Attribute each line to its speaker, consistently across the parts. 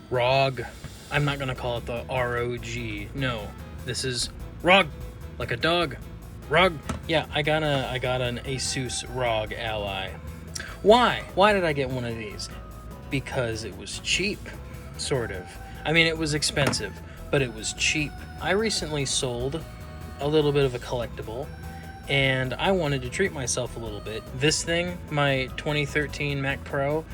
Speaker 1: ROG. I'm not gonna call it the ROG. No, this is ROG, like a dog. ROG. Yeah, I got an Asus ROG Ally. Why? Why did I get one of these? Because it was cheap, sort of. I mean, it was expensive, but it was cheap. I recently sold a little bit of a collectible, and I wanted to treat myself a little bit. This thing, my 2013 Mac Pro,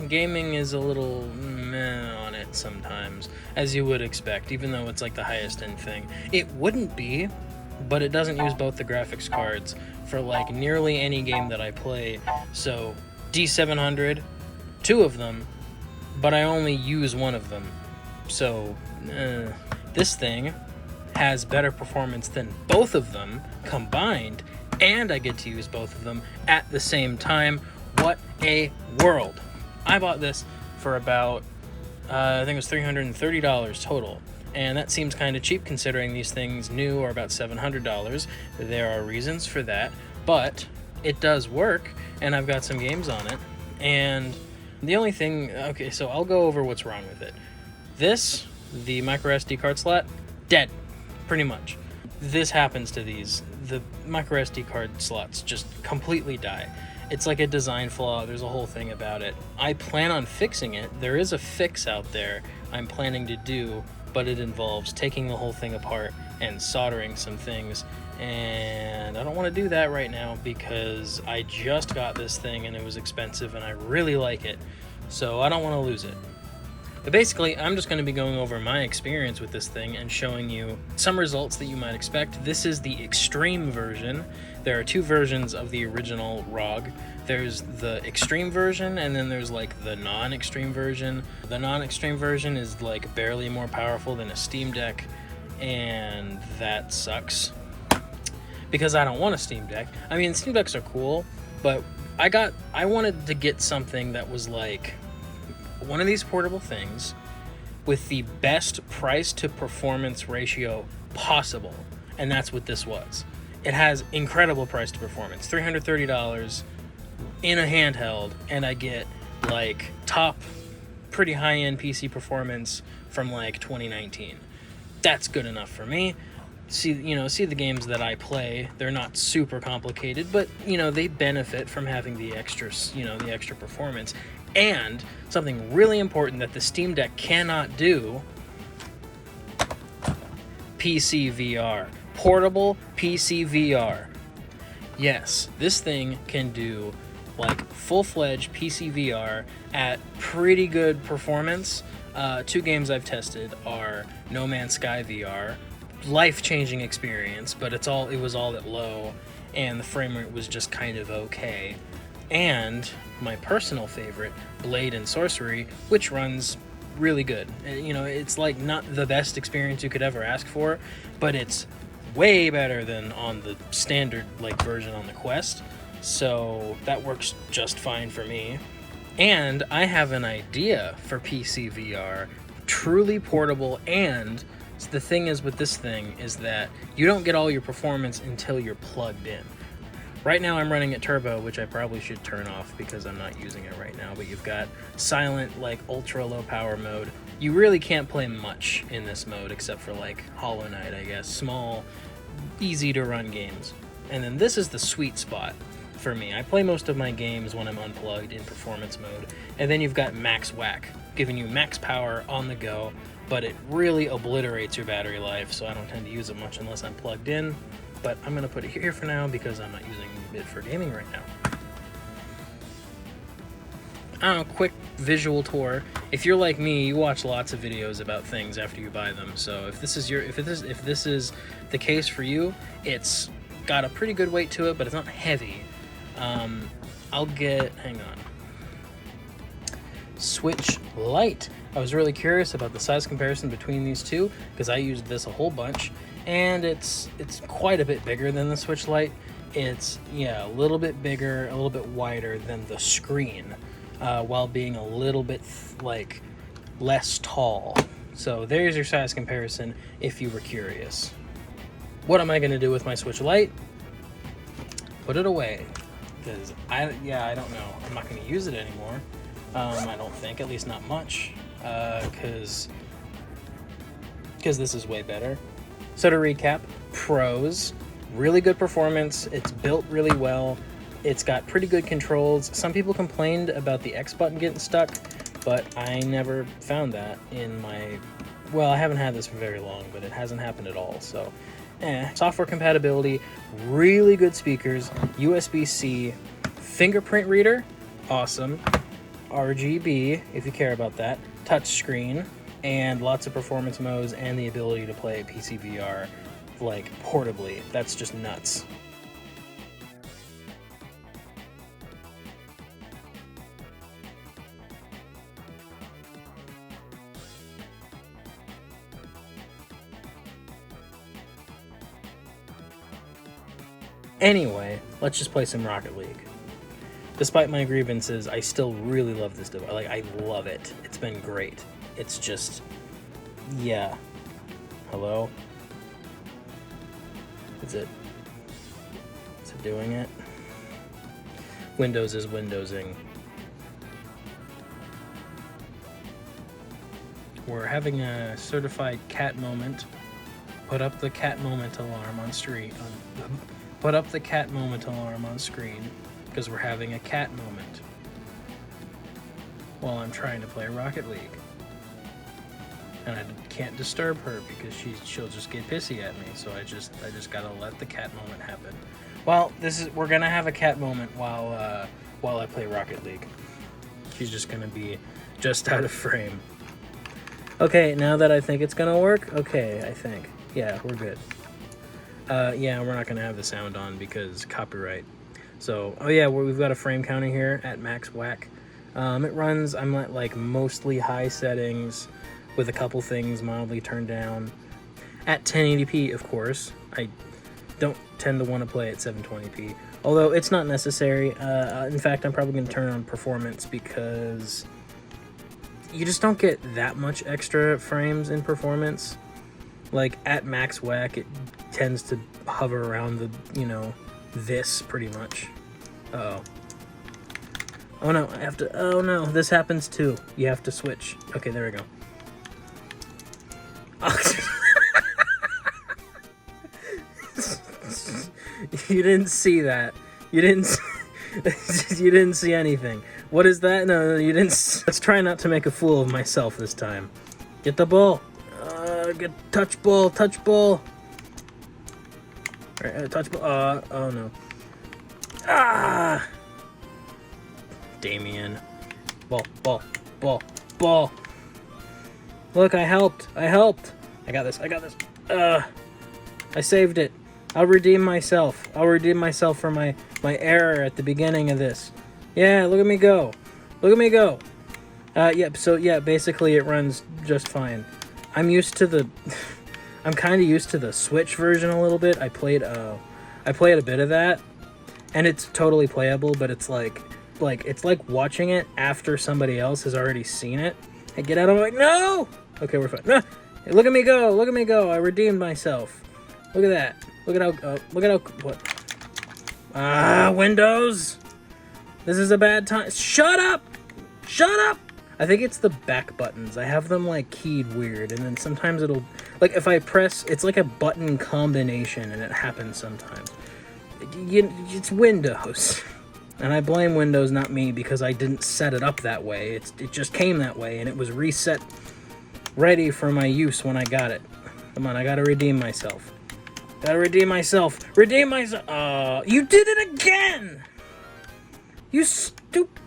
Speaker 1: gaming is a little meh on it sometimes, as you would expect, even though it's like the highest end thing. It wouldn't be, but it doesn't use both the graphics cards for like nearly any game that I play. So D700, 2 of them, but I only use one of them. So this thing has better performance than both of them combined, and I get to use both of them at the same time. What a world. I bought this for about I think it was $330 total, and that seems kind of cheap considering these things new are about $700. There are reasons for that, but it does work, and I've got some games on it. And the only thing, okay, so I'll go over what's wrong with it. This, the micro SD card slot, dead, pretty much. This happens to these. The micro SD card slots just completely die. It's like a design flaw. There's a whole thing about it. I plan on fixing it. There is a fix out there I'm planning to do, but it involves taking the whole thing apart and soldering some things. And I don't want to do that right now because I just got this thing and it was expensive and I really like it. So I don't want to lose it. But basically, I'm just going to be going over my experience with this thing and showing you some results that you might expect. This is the extreme version. There are 2 versions of the original ROG. There's the extreme version, and then there's like the non-extreme version. The non-extreme version is like barely more powerful than a Steam Deck, and that sucks because I don't want a Steam Deck. I mean, Steam Decks are cool, but I wanted to get something that was like one of these portable things with the best price to performance ratio possible, and that's what this was. It has incredible price to performance, $330 in a handheld, and I get like top pretty high-end PC performance from like 2019. That's good enough for me. See the games that I play, they're not super complicated, but they benefit from having the extra performance. And something really important that the Steam Deck cannot do, PC VR. Portable PC VR. Yes, this thing can do like full-fledged PC VR at pretty good performance. 2 games I've tested are No Man's Sky VR, life-changing experience, but it was all at low, and the frame rate was just kind of okay. And my personal favorite, Blade and Sorcery, which runs really good. It's like not the best experience you could ever ask for, but it's way better than on the standard version on the Quest. So that works just fine for me. And I have an idea for PC VR, truly portable, and the thing is with this thing is that you don't get all your performance until you're plugged in. Right now I'm running at turbo, which I probably should turn off because I'm not using it right now, but you've got silent, ultra low power mode. You really can't play much in this mode except for Hollow Knight, I guess. Small, easy to run games. And then this is the sweet spot for me. I play most of my games when I'm unplugged in performance mode. And then you've got max whack, giving you max power on the go, but it really obliterates your battery life, so I don't tend to use it much unless I'm plugged in. But I'm going to put it here for now because I'm not using it for gaming right now. Quick visual tour. If you're like me, you watch lots of videos about things after you buy them. So if this is the case for you, it's got a pretty good weight to it, but it's not heavy. Hang on. Switch Lite. I was really curious about the size comparison between these two because I used this a whole bunch, and it's quite a bit bigger than the Switch Lite. It's a little bit bigger, a little bit wider than the screen, while being a little bit less tall. So there's your size comparison if you were curious. What am I going to do with my Switch Lite? Put it away, because I don't know. I'm not going to use it anymore. I don't think, at least not much, because this is way better. So to recap, pros, really good performance, it's built really well, it's got pretty good controls. Some people complained about the X button getting stuck, but I never found that in my, well, I haven't had this for very long, but it hasn't happened at all, so software compatibility, really good speakers, USB-C, fingerprint reader, awesome, RGB, if you care about that, touchscreen, and lots of performance modes, and the ability to play PC VR, like, portably. That's just nuts. Anyway, let's just play some Rocket League. Despite my grievances, I still really love this device. Like, I love it. It's been great. It's just, yeah. Hello? Is it doing it? Windows is Windowsing. We're having a certified cat moment. Put up the cat moment alarm on screen. Put up the cat moment alarm on screen, because we're having a cat moment while I'm trying to play Rocket League. And I can't disturb her because she'll just get pissy at me, so I just gotta let the cat moment happen. Well, we're gonna have a cat moment while I play Rocket League. She's just gonna be just out of frame. Okay, now that I think it's gonna work, okay, I think. Yeah, we're good. Yeah, we're not gonna have the sound on because copyright. So, oh yeah, we've got a frame counter here at max whack. It runs, I'm at like mostly high settings with a couple things mildly turned down. At 1080p, of course. I don't tend to want to play at 720p, although it's not necessary. In fact, I'm probably going to turn on performance because you just don't get that much extra frames in performance. Like, at max whack, it tends to hover around the, this pretty much. Uh-oh. Oh no, I have to, oh no, this happens too. You have to switch. Okay, there we go. You didn't see that. You didn't you didn't see anything. What is that? No, you didn't. Let's try not to make a fool of myself this time. Get the ball. Get touch ball. Touch ball. All right, touch ball. Oh no. Ah. Damien. Ball. Look, I helped. I got this. I saved it. I'll redeem myself. For my error at the beginning of this. Yeah, look at me go. Yep, so yeah, basically it runs just fine. I'm kind of used to the Switch version a little bit. I played a bit of that, and it's totally playable, but it's like watching it after somebody else has already seen it. I get out, I'm like, no! Okay, we're fine. No! Hey, look at me go. I redeemed myself. Look at that. Look at how, what? Windows! This is a bad time. Shut up! I think it's the back buttons. I have them, like, keyed weird, and then sometimes it'll, like, if I press, it's like a button combination, and it happens sometimes. It's Windows. And I blame Windows, not me, because I didn't set it up that way. It just came that way, and it was reset ready for my use when I got it. Come on, I gotta redeem myself. Redeem myself! You did it again! You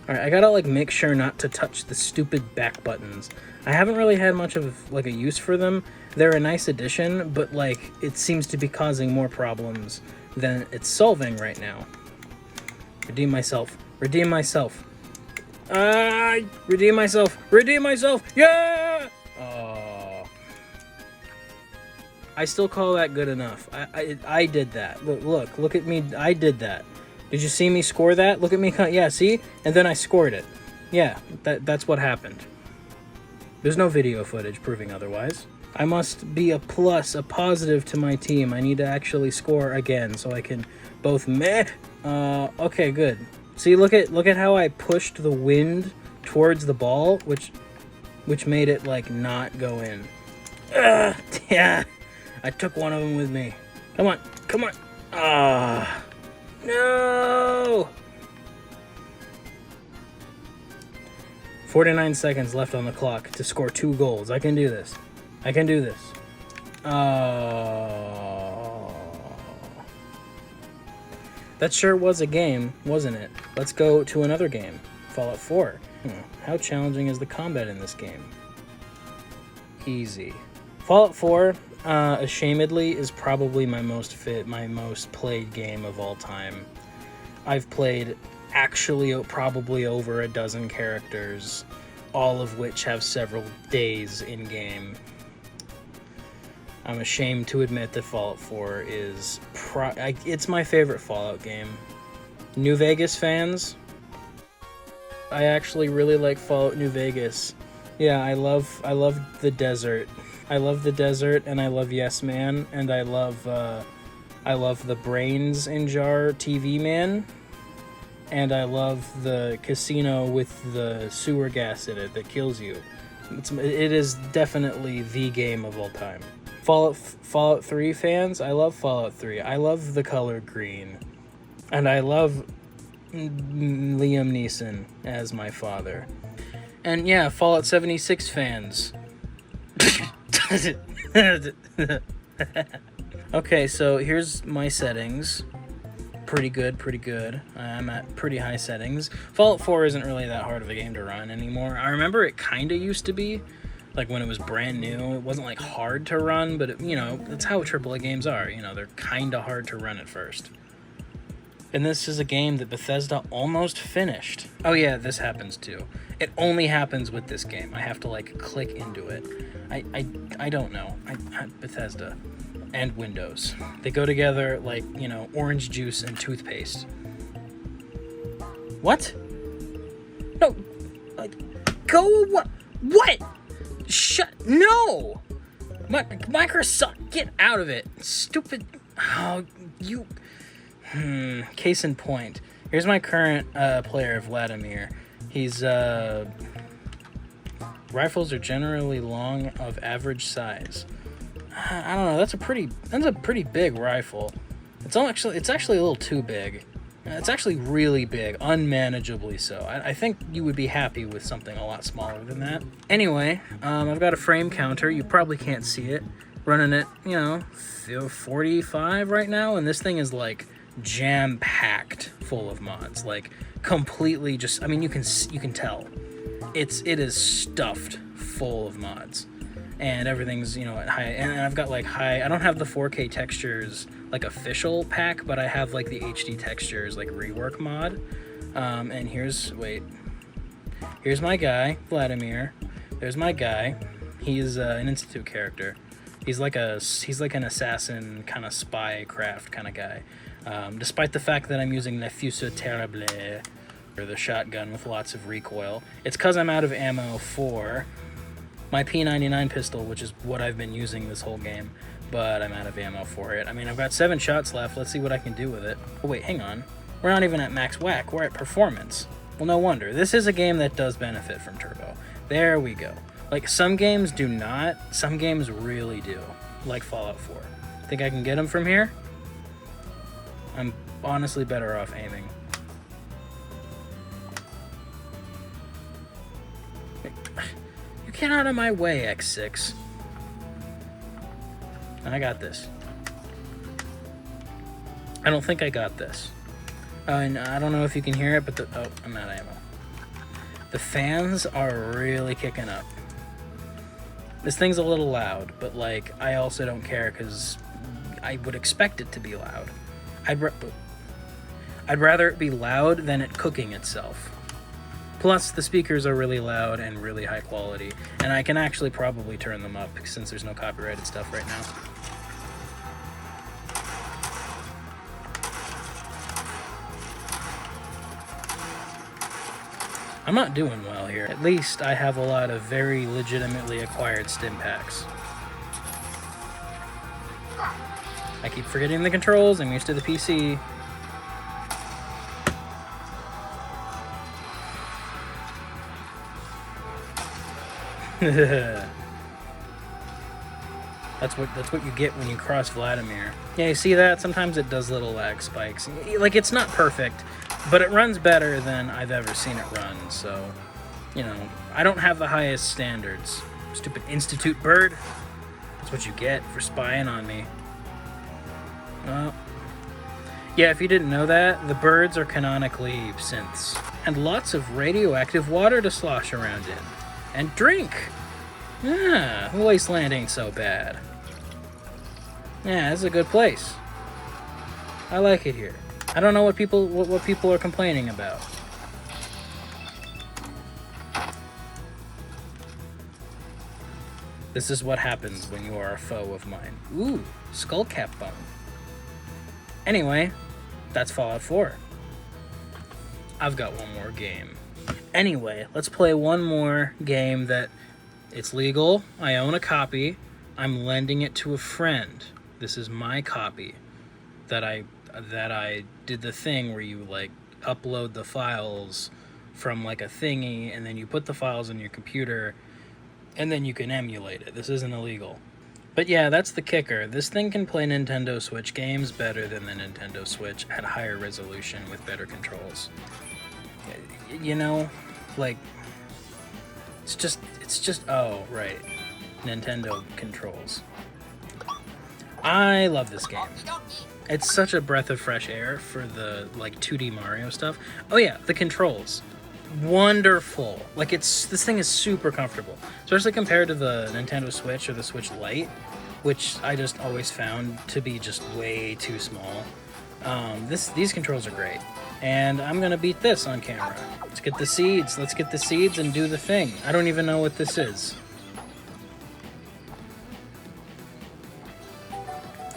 Speaker 1: Alright, I gotta, like, make sure not to touch the stupid back buttons. I haven't really had much of, like, a use for them. They're a nice addition, but, like, it seems to be causing more problems than it's solving right now. Redeem myself. Redeem myself. Yeah! I still call that good enough. I did that. Look at me. I did that. Did you see me score that? Look at me. Yeah, see? And then I scored it. Yeah, that's what happened. There's no video footage proving otherwise. I must be a positive to my team. I need to actually score again so I can both okay, good. See, look at how I pushed the wind towards the ball, which made it like not go in. Yeah, I took one of them with me. Come on, come on. Ah, no. 49 seconds left on the clock to score 2 goals. I can do this. I can do this. Oh. That sure was a game, wasn't it? Let's go to another game. Fallout 4. How challenging is the combat in this game? Easy. Fallout 4, ashamedly, is probably my most played game of all time. I've played actually probably over a dozen characters, all of which have several days in game. I'm ashamed to admit that Fallout 4 is it's my favorite Fallout game. New Vegas fans, I actually really like Fallout New Vegas. Yeah, I love the desert. I love the desert, and I love Yes Man, and I love the brains in jar TV man. And I love the casino with the sewer gas in it that kills you. It is definitely the game of all time. Fallout 3 fans, I love Fallout 3. I love the color green. And I love Liam Neeson as my father. And yeah, Fallout 76 fans. Okay, so here's my settings. Pretty good. I'm at pretty high settings. Fallout 4 isn't really that hard of a game to run anymore. I remember it kind of used to be, like when it was brand new. It wasn't like hard to run, but that's how AAA games are. They're kind of hard to run at first. And this is a game that Bethesda almost finished. Oh yeah, this happens too. It only happens with this game. I have to like click into it. I don't know. Bethesda. And Windows. They go together like, orange juice and toothpaste. What? No. Go. What? Shut. No. Microsoft, get out of it. Stupid. Oh, you. Case in point. Here's my current player, Vladimir. He's, rifles are generally long of average size. I don't know. That's a pretty big rifle. It's actually a little too big. It's actually really big, unmanageably so. I think you would be happy with something a lot smaller than that. Anyway, I've got a frame counter. You probably can't see it. Running at 45 right now, and this thing is like jam-packed full of mods. Like completely just. I mean, you can tell. It is stuffed full of mods. And everything's, at high, and I've got like high, I don't have the 4K textures, like official pack, but I have like the HD textures, like rework mod. And here's my guy, Vladimir. There's my guy. He's an Institute character. He's like an assassin, kind of spy craft kind of guy. Despite the fact that I'm using the Fusil Terrible, or the shotgun with lots of recoil. It's because I'm out of ammo for my P99 pistol, which is what I've been using this whole game, but I'm out of ammo for it. I mean, I've got 7 shots left. Let's see what I can do with it. Oh, wait, hang on. We're not even at max whack. We're at performance. Well, no wonder. This is a game that does benefit from turbo. There we go. Like, some games do not. Some games really do. Like Fallout 4. Think I can get them from here? I'm honestly better off aiming. Get out of my way, X6. I got this. I don't think I got this. And I don't know if you can hear it, but I'm out of ammo. The fans are really kicking up. This thing's a little loud, but like, I also don't care because I would expect it to be loud. I'd rather it be loud than it cooking itself. Plus, the speakers are really loud and really high quality, and I can actually probably turn them up since there's no copyrighted stuff right now. I'm not doing well here. At least I have a lot of very legitimately acquired stim packs. I keep forgetting the controls. I'm used to the PC. That's what you get when you cross Vladimir. Yeah, you see that? Sometimes it does little lag spikes. Like, it's not perfect, but it runs better than I've ever seen it run, so, you know, I don't have the highest standards. Stupid Institute bird. That's what you get for spying on me. Yeah, if you didn't know that, the birds are canonically synths. And lots of radioactive water to slosh around in. And drink! Yeah, Wasteland ain't so bad. Yeah, it's a good place. I like it here. I don't know what people are complaining about. This is what happens when you are a foe of mine. Ooh, skullcap bone. Anyway, that's Fallout 4. I've got one more game. Anyway, let's play one more game that it's legal. I own a copy. I'm lending it to a friend. This is my copy that I did the thing where you like upload the files from like a thingy and then you put the files on your computer and then you can emulate it. This isn't illegal. But yeah, that's the kicker. This thing can play Nintendo Switch games better than the Nintendo Switch at higher resolution with better controls. You know, like, it's just, oh, right. Nintendo controls. I love this game. It's such a breath of fresh air for the, like, 2D Mario stuff. Oh yeah, the controls. Wonderful. Like, this thing is super comfortable. Especially compared to the Nintendo Switch or the Switch Lite, which I just always found to be just way too small. These controls are great. And I'm gonna beat this on camera. Let's get the seeds. Let's get the seeds and do the thing. I don't even know what this is.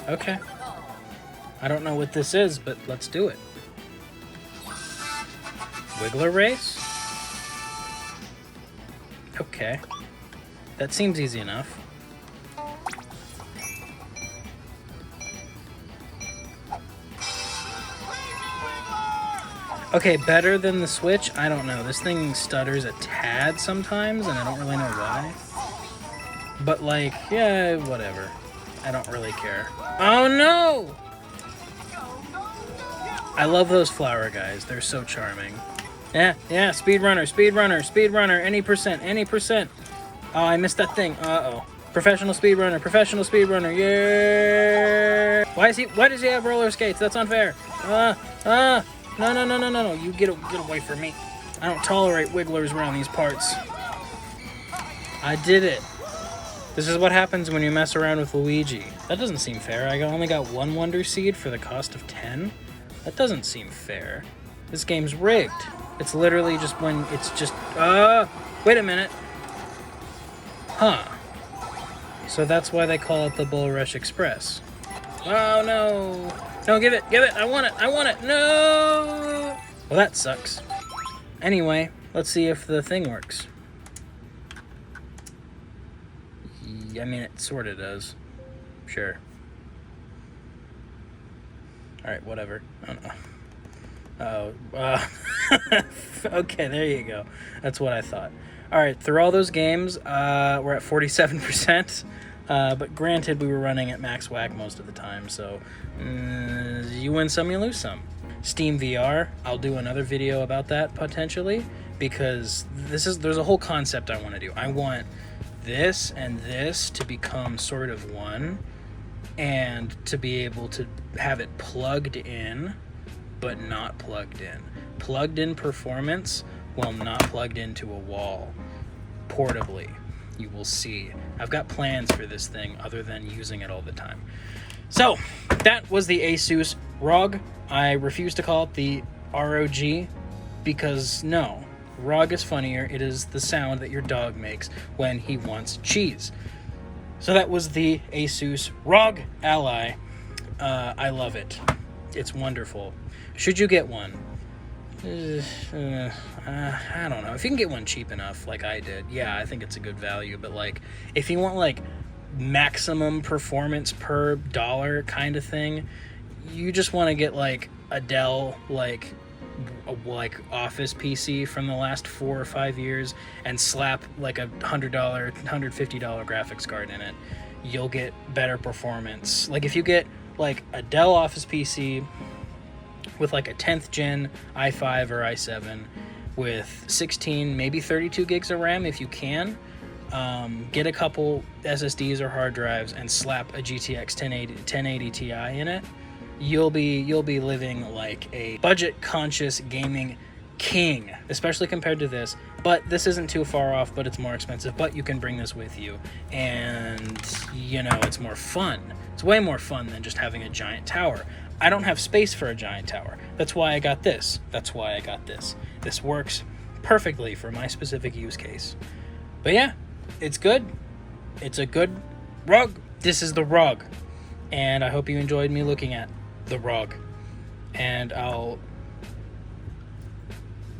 Speaker 1: Okay. I don't know what this is, but let's do it. Wiggler race? Okay. That seems easy enough. Okay, better than the Switch? I don't know. This thing stutters a tad sometimes, and I don't really know why. But, like, yeah, whatever. I don't really care. Oh, no! I love those flower guys. They're so charming. Yeah, speedrunner, speedrunner, speedrunner, any percent. Oh, I missed that thing. Uh-oh. Professional speedrunner, yeah! Why does he have roller skates? That's unfair. No, you get away from me. I don't tolerate wigglers around these parts. I did it. This is what happens when you mess around with Luigi. That doesn't seem fair. I only got one Wonder Seed for the cost of 10? That doesn't seem fair. This game's rigged. It's literally just when it's just... wait a minute. Huh. So that's why they call it the Bull Rush Express. Oh, no. No, give it. I want it. No! Well, that sucks. Anyway, let's see if the thing works. I mean, it sort of does. Sure. Alright, whatever. I don't know. Okay, there you go. That's what I thought. Alright, through all those games, we're at 47%. But granted, we were running at max whack most of the time, so you win some, you lose some. Steam VR, I'll do another video about that potentially, because there's a whole concept I want to do. I want this and this to become sort of one, and to be able to have it plugged in, but not plugged in. Plugged in performance while not plugged into a wall, portably. You will see. I've got plans for this thing other than using it all the time. So, that was the Asus ROG. I refuse to call it the ROG because no, ROG is funnier. It is the sound that your dog makes when he wants cheese. So that was the Asus ROG Ally. I love it. It's wonderful. Should you get one? I don't know. If you can get one cheap enough, like I did, yeah, I think it's a good value. But like, if you want like maximum performance per dollar kind of thing, you just want to get like a Dell like like office PC from the last 4 or 5 years and slap like a $100, $150 graphics card in it, you'll get better performance. Like if you get like a Dell Office PC with like a 10th gen i5 or i7 with 16, maybe 32 gigs of RAM if you can, get a couple SSDs or hard drives and slap a GTX 1080 Ti in it, you'll be living like a budget conscious gaming king, especially compared to this. But this isn't too far off, but it's more expensive, but you can bring this with you, and you know, it's more fun. It's way more fun than just having a giant tower. I don't have space for a giant tower. That's why I got this. This works perfectly for my specific use case. But yeah, it's good. It's a good ROG. This is the ROG. And I hope you enjoyed me looking at the ROG. And I'll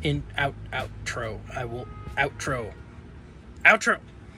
Speaker 1: outro. I will outro.